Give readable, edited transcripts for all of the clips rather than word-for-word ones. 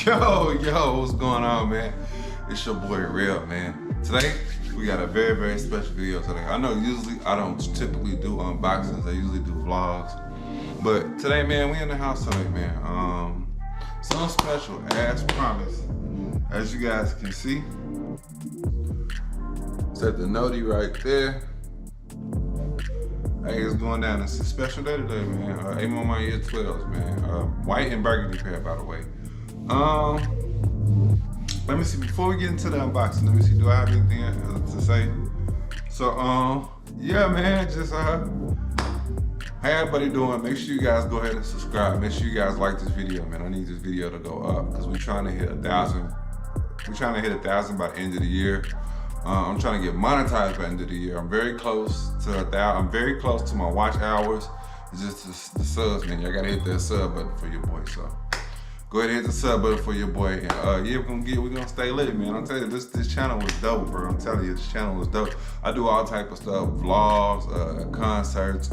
Yo, what's going on, man? It's your boy Real, man. Today we got a very, very special video today. I know usually I don't typically do unboxings, I usually do vlogs. But today, man, we in the house today, man. Something special as promised. As you guys can see, set the noti right there. Hey, it's going down. It's a special day today, man. A Ma Maniére 12's, man. White and burgundy pair, by the way. Let me see, before we get into the unboxing, let me see, do I have anything to say? So, yeah, man, just, how everybody doing? Make sure you guys go ahead and subscribe. Make sure you guys like this video, man. I need this video to go up, because we're trying to hit 1,000. We're trying to hit 1,000 by the end of the year. I'm trying to get monetized by the end of the year. I'm very close to 1,000. I'm very close to my watch hours. It's just the subs, man. Y'all gotta hit that sub button for your boy, so. Go ahead and hit the sub button for your boy. And yeah, we're gonna stay lit, man. I'm telling you, this channel was dope, bro. I'm telling you, this channel was dope. I do all type of stuff, vlogs, concerts,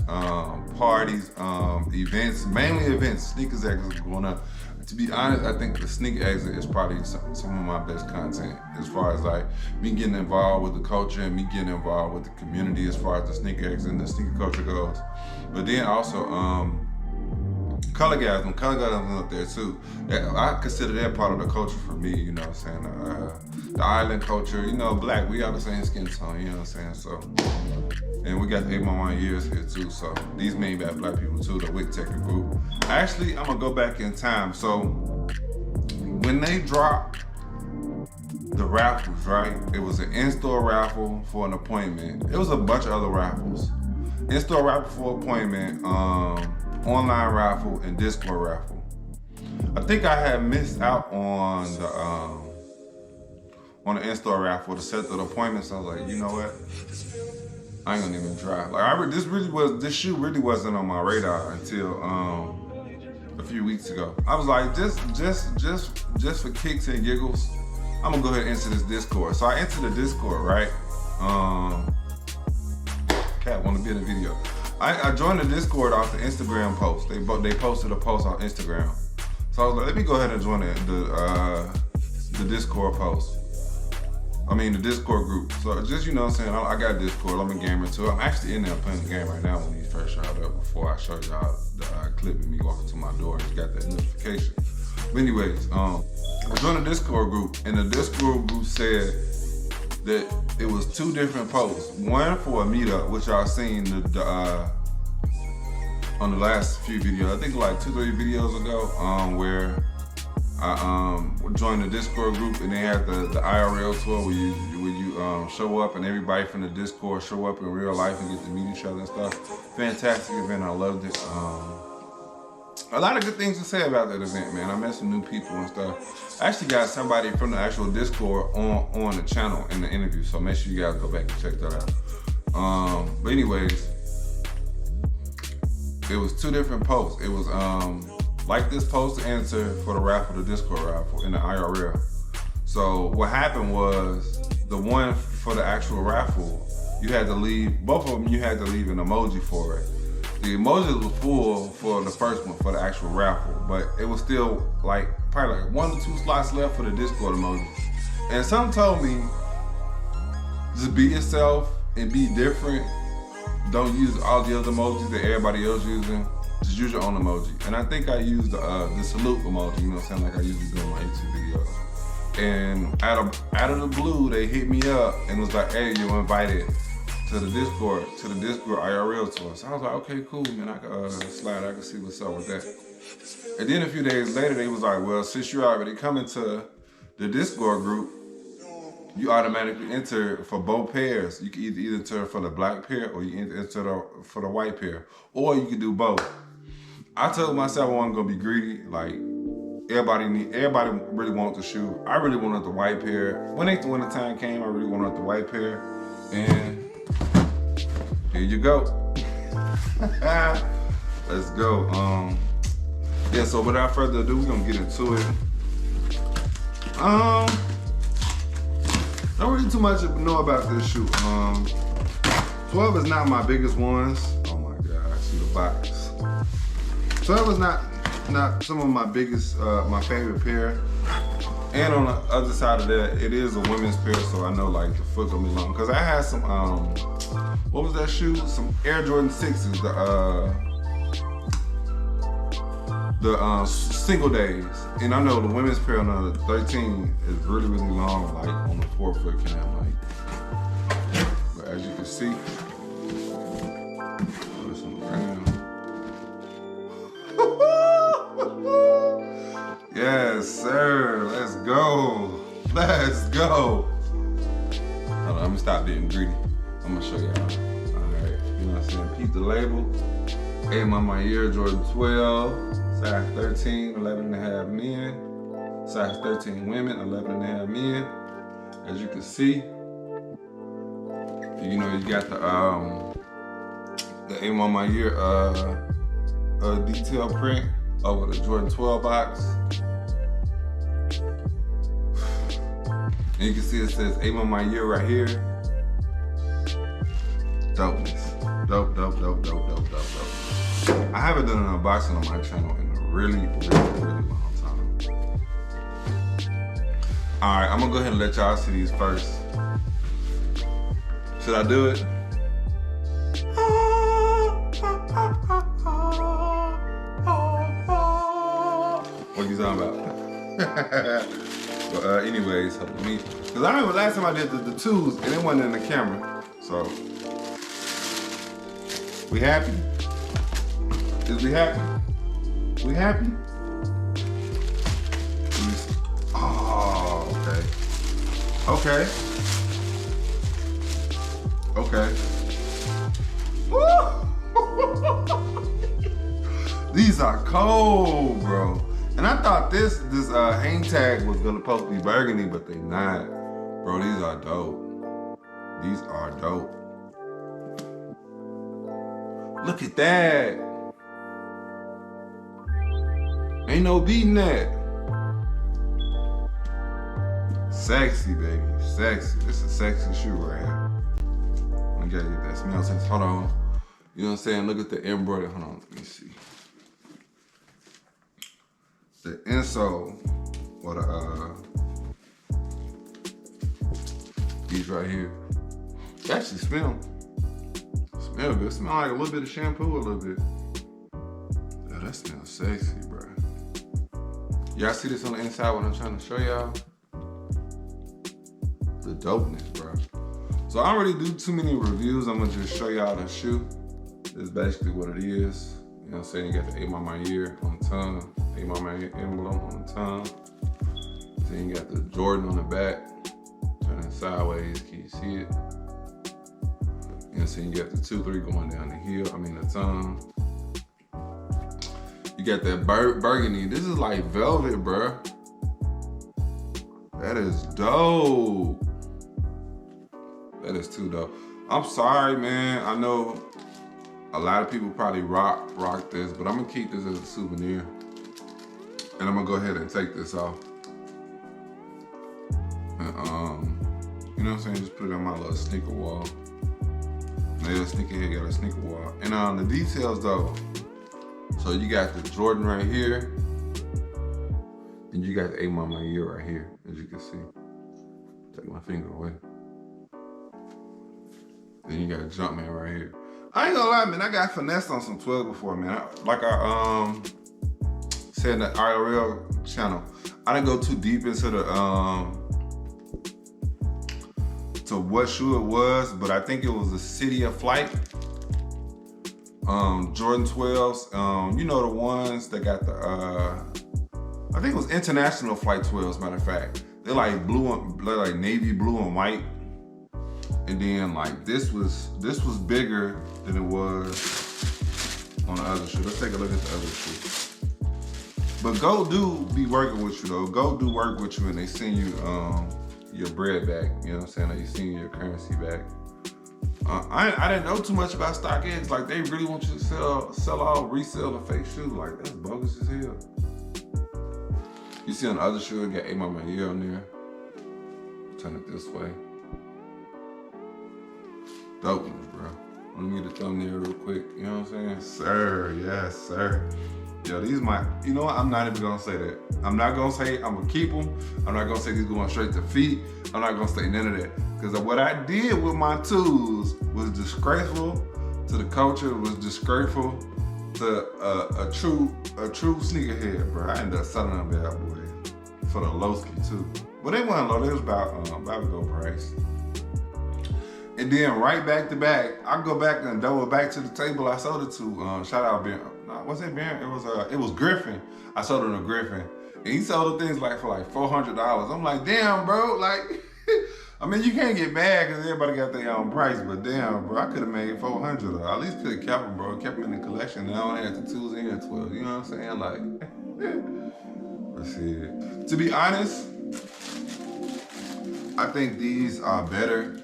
parties, events, mainly events, sneakers exits going up. To be honest, I think the sneaker exit is probably some of my best content as far as like me getting involved with the culture and me getting involved with the community as far as the sneaker exit and the sneaker culture goes. But then also, color guys up there too. I consider that part of the culture for me, you know what I'm saying? The island culture, you know, black, we all the same skin tone, you know what I'm saying? So, and we got the A Ma Maniére here too, so these made by black people too, the Wick Tech group. Actually, I'm gonna go back in time. So, when they dropped the raffles, right? It was an in-store raffle for an appointment. It was a bunch of other raffles. In-store raffle for appointment, online raffle, and Discord raffle. I think I had missed out on the in-store raffle to set the appointments. I was like, you know what? I ain't gonna even try. Like this shoe really wasn't on my radar until a few weeks ago. I was like, just for kicks and giggles, I'm gonna go ahead and enter this Discord. So I entered the Discord, right? Cat wanna be in the video. I joined the Discord off the Instagram post. They posted a post on Instagram. So I was like, let me go ahead and join the Discord post. I mean, the Discord group. So just, you know what I'm saying, I got Discord, I'm a gamer too. I'm actually in there playing the game right now when he first showed up, before I showed y'all the clip of me walking to my door and got that notification. But anyways, I joined the Discord group, and the Discord group said that it was two different posts. One for a meetup, which I've seen on the last few videos. I think like 2-3 videos ago, where I joined the Discord group, and they had the IRL tour where you show up and everybody from the Discord show up in real life and get to meet each other and stuff. Fantastic event, I loved it. A lot of good things to say about that event, man. I met some new people and stuff. I actually got somebody from the actual Discord on the channel in the interview, so make sure you guys go back and check that out. But anyways, it was two different posts. It was like this post to answer for the raffle, the Discord raffle, in the IRL. So what happened was, the one for the actual raffle, you had to leave, both of them, you had to leave an emoji for it. The emojis were full for the first one, for the actual raffle, but it was still like, probably like 1 or 2 slots left for the Discord emoji. And some told me, just be yourself and be different. Don't use all the other emojis that everybody else using. Just use your own emoji. And I think I used the salute emoji, you know what I'm saying, like I usually do in my YouTube videos. And out of the blue, they hit me up and was like, hey, you're invited to the Discord IRL tour. So I was like, okay, cool, man, I can slide, I can see what's up with that. And then a few days later, they was like, well, since you're already coming to the Discord group, you automatically enter for both pairs. You can either enter for the black pair or you can enter for the white pair, or you can do both. I told myself I wasn't gonna be greedy. Like everybody really wanted the shoe. I really wanted the white pair. When the time came, I really wanted the white pair, and here you go. Let's go. Yeah. So without further ado, we're gonna get into it. Don't really too much to know about this shoe. 12 is not my biggest ones. Oh my God, I see the box. 12 is not not some of my biggest, my favorite pair. And on the other side of that, it is a women's pair, so I know like the foot gonna be long. Cause I had some, what was that shoe? Some Air Jordan 6s, the single days. And I know the women's pair on the 13 is really, really long, like on the 4-foot cam, like. But as you can see, yes, sir. Let's go. Let's go. Hold on, let me stop being greedy. I'm gonna show y'all. All right, you know what I'm saying? Peep the label. A Ma Maniére Jordan 12, size 13, 11.5 men. Size 13 women, 11.5 men. As you can see, you know, you got the A Ma Maniére detail print over the Jordan 12 box. And you can see it says A Ma Maniére right here. Dopeness. Dope, dope, dope, dope, dope, dope, dope. I haven't done an unboxing on my channel in a really, really, really long time. All right, I'm gonna go ahead and let y'all see these first. Should I do it? What you talking about? But anyways, let me, cause I remember last time I did the 2's and it wasn't in the camera. So, we happy? Is we happy? We happy? Oh, okay. Okay. Woo! These are cold, bro. And I thought this hang tag was gonna supposed to be burgundy, but they not. Bro, these are dope. These are dope. Look at that. Ain't no beating that. Sexy, baby, sexy. This is a sexy shoe right here. I gotta get that smell test. Hold on. You know what I'm saying? Look at the embroidery. Hold on, let me see. The insole, or these right here. They actually smell good. Smell like a little bit of shampoo, a little bit. Yeah, that smells sexy, bro. Y'all see this on the inside, what I'm trying to show y'all? The dopeness, bro. So I don't really do too many reviews. I'm gonna just show y'all the shoe. This is basically what it is. You know what I'm saying? You got the A Ma Maniére on the tongue, A Ma Maniére emblem on the tongue. Then you got the Jordan on the back. Turn it sideways, can you see it? You know what I'm saying? You got the 2-3 going down the heel, the tongue. You got that burgundy. This is like velvet, bro. That is dope. That is too dope. I'm sorry, man. I know a lot of people probably rock this, but I'm gonna keep this as a souvenir. And I'm gonna go ahead and take this off. And you know what I'm saying? Just put it on my little sneaker wall. Nail sneakerhead got a sneaker wall. And the details though. So you got the Jordan right here. And you got the A Ma Maniére right here, as you can see. Take my finger away. Then you got a Jumpman right here. I ain't gonna lie, man, I got finessed on some 12 before, man. Like I said in the IRL channel, I didn't go too deep into the to what shoe it was, but I think it was the City of Flight. Jordan 12's, you know, the ones that got the I think it was International Flight 12's, matter of fact. They're like they're like navy blue and white. And then like this was bigger than it was on the other shoe. Let's take a look at the other shoe. But Go do be working with you though. Go do work with you and they send you your bread back. You know what I'm saying? Like you send your currency back. I didn't know too much about StockX. Like they really want you to resell a fake shoe. Like that's bogus as hell. You see on the other shoe, it got A Ma Maniére on there. Turn it this way. Dope ones, bro. Let me get the thumbnail real quick. You know what I'm saying? Sir, yes, sir. Yeah, these might, you know what? I'm not even gonna say that. I'm not gonna say I'm gonna keep them. I'm not gonna say these going straight to feet. I'm not gonna say none of that. Because what I did with my tools was disgraceful to the culture, was disgraceful to a true sneakerhead, bro. I ended up selling them bad boy for the Lowski too. But they wasn't low, they was about to go price. And then right back to back, I go back and double back to the table I sold it to. Shout out Ben. No, was it Ben? It was Griffin. I sold it to Griffin. And he sold the things for like $400. I'm like, damn, bro, like, I mean, you can't get mad because everybody got their own price, but damn, bro, I could have made $400. At least could have kept them, bro. Kept them in the collection. Now I only had the 2s and the 12s. You know what I'm saying? Like, let's see. To be honest, I think these are better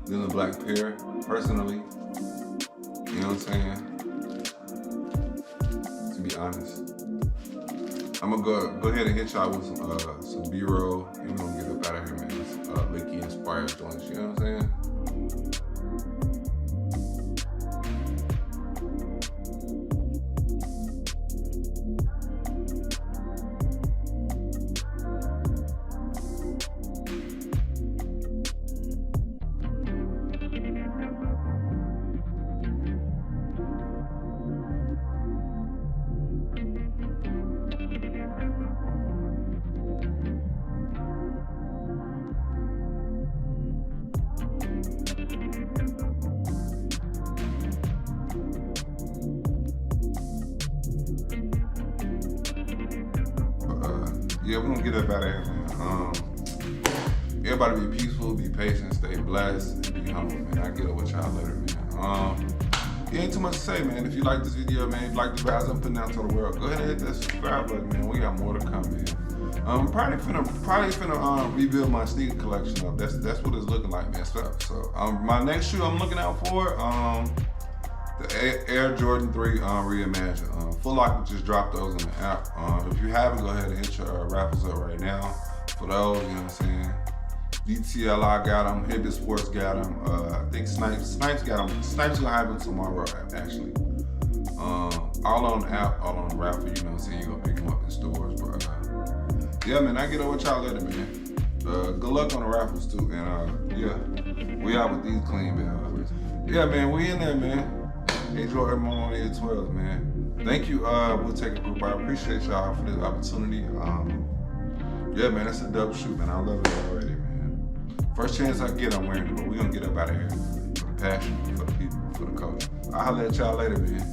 than the black pair, personally. You know what I'm saying? To be honest. I'm gonna go ahead and hit y'all with some B-roll, and we're gonna get up out of here, man. Licky inspired joints, you know what I'm saying? Yeah, we're gonna get up out of here, man. Everybody be peaceful, be patient, stay blessed, and be humble, man. I'll get up with y'all later, man. Yeah, ain't too much to say, man. If you like this video, man, if you like the vibes I'm putting out to the world, go ahead and hit that subscribe button, man. We got more to come, man. Probably finna rebuild my sneaker collection up. That's what it's looking like, man. So my next shoe I'm looking out for, the Air Jordan 3 reimagined. Foot Locker just dropped those in the app. If you haven't, go ahead and hit your raffles up right now for those, you know what I'm saying? DTLI got them, Hibbit Sports got them, I think Snipes got them. Snipes gonna have them tomorrow, actually. All on the app, all on the raffle, you know what I'm saying? You're gonna pick them up in stores, but yeah, man, I get over with y'all later, man. Good luck on the raffles too, and yeah, we out with these clean, man. Yeah, man, we in there, man. Enjoy A Ma Maniére 12's, man. Thank you, we'll take a group. I appreciate y'all for this opportunity. Yeah, man, that's a dope shoot, man. I love it already, man. First chance I get, I'm wearing it, but we're gonna get up out of here for the passion, for the people, for the culture. I'll holler at y'all later, man.